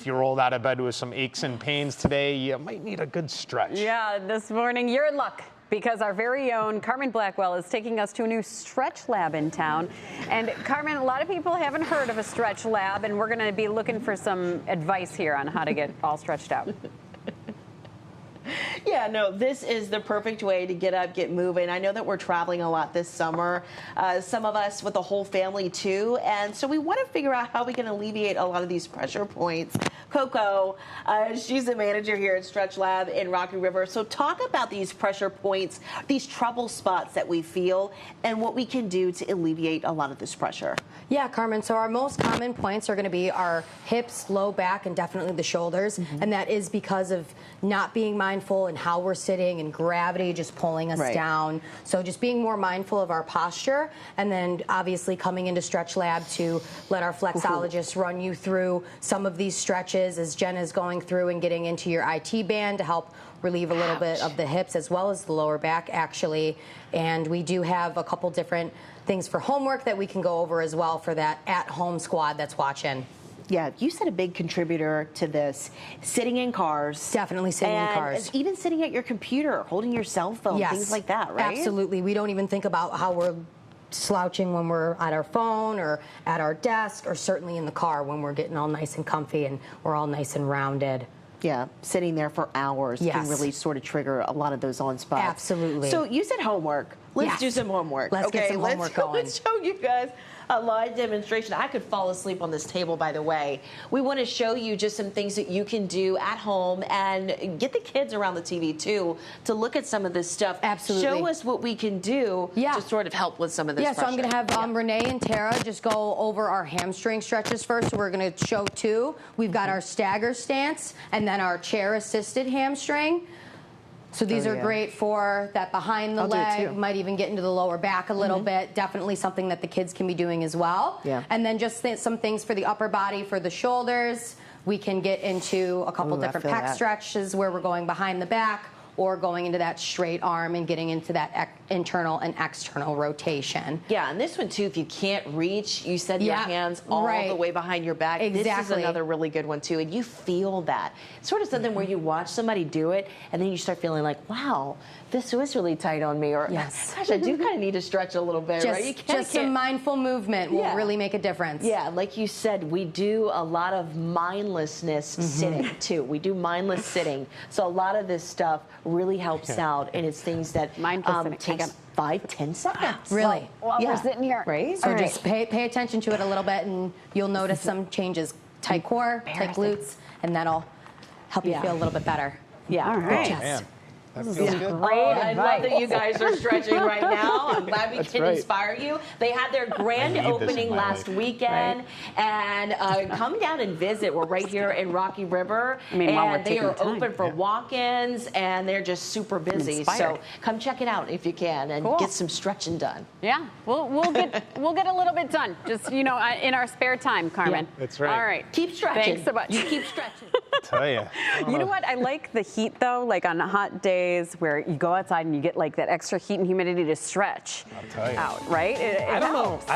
If you rolled out of bed with some aches and pains today, you might need a good stretch. Yeah, this morning you're in luck because our very own Carmen Blackwell is taking us to a new StretchLab in town. And Carmen, a lot of people haven't heard of a StretchLab, and we're going to be looking for some advice here on how to get all stretched out. Yeah, no, this is the perfect way to get up, get moving. I know that we're traveling a lot this summer, some of us with the whole family too, and so we want to figure out how we can alleviate a lot of these pressure points. Coco, she's the manager here at StretchLab in Rocky River. So talk about these pressure points, these trouble spots that we feel, and what we can do to alleviate a lot of this pressure. Yeah, Carmen, so our most common points are going to be our hips, low back, and definitely the shoulders, and that is because of not being mindful and how we're sitting and gravity just pulling us down. So just being more mindful of our posture, and then obviously coming into StretchLab to let our flexologists run you through some of these stretches as Jen is going through and getting into your IT band to help relieve a little bit of the hips as well as the lower back actually. And we do have a couple different things for homework that we can go over as well for that at-home squad that's watching. Yeah, you said a big contributor to this, sitting in cars. Definitely sitting in cars. Even sitting at your computer, holding your cell phone, things like that, right? Absolutely. We don't even think about how we're slouching when we're at our phone or at our desk, or certainly in the car when we're getting all nice and comfy and we're all nice and rounded. Yeah, sitting there for hours can really sort of trigger a lot of those on spots. Absolutely. So you said homework. Let's do some homework. Let's get some homework going. Let's show you guys a live demonstration. I could fall asleep on this table, by the way. We want to show you just some things that you can do at home and get the kids around the TV too to look at some of this stuff. Absolutely. Show us what we can do to sort of help with some of this pressure. So I'm going to have Renee and Tara just go over our hamstring stretches first. So we're going to show two. We've got our stagger stance and then our chair-assisted hamstring. So these are great for that behind the leg, might even get into the lower back a little bit. Definitely something that the kids can be doing as well. Yeah. And then just some things for the upper body, for the shoulders. We can get into a couple different pec stretches where we're going behind the back or going into that straight arm and getting into that internal and external rotation. Yeah, and this one too, if you can't reach, you said your hands all the way behind your back. This is another really good one too, and you feel that. It's sort of something where you watch somebody do it, and then you start feeling like, wow, this was really tight on me, or gosh, I do kind of need to stretch a little bit, right? Just some mindful movement will really make a difference. Yeah, like you said, we do a lot of mindlessness sitting too. We do mindless sitting. So a lot of this stuff really helps out, and it's things that takes 5-10 seconds. Really? While we're sitting here. Right? So just pay attention to it a little bit, and you'll notice some changes. Tight core, tight glutes, and that'll help you feel a little bit better. Yeah. All right. Man. That feels good. I love that you guys are stretching right now. I'm glad we can inspire you. They had their grand opening last weekend, and come down and visit. We're right here in Rocky River, and they are open for walk-ins, and they're just super busy. So come check it out if you can, and get some stretching done. Yeah, we'll get a little bit done, just in our spare time, Carmen. Yeah, that's right. All right. Keep stretching. Thanks so much. You keep stretching. I tell you. You know what? I like the heat though, like on hot days where you go outside and you get like that extra heat and humidity to stretch out, right? I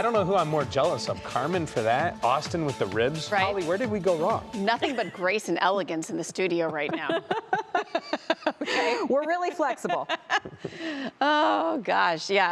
don't know who I'm more jealous of, Carmen for that, Austin with the ribs. Right. Holly, where did we go wrong? Nothing but grace and elegance in the studio right now. We're really flexible. Oh gosh, yeah.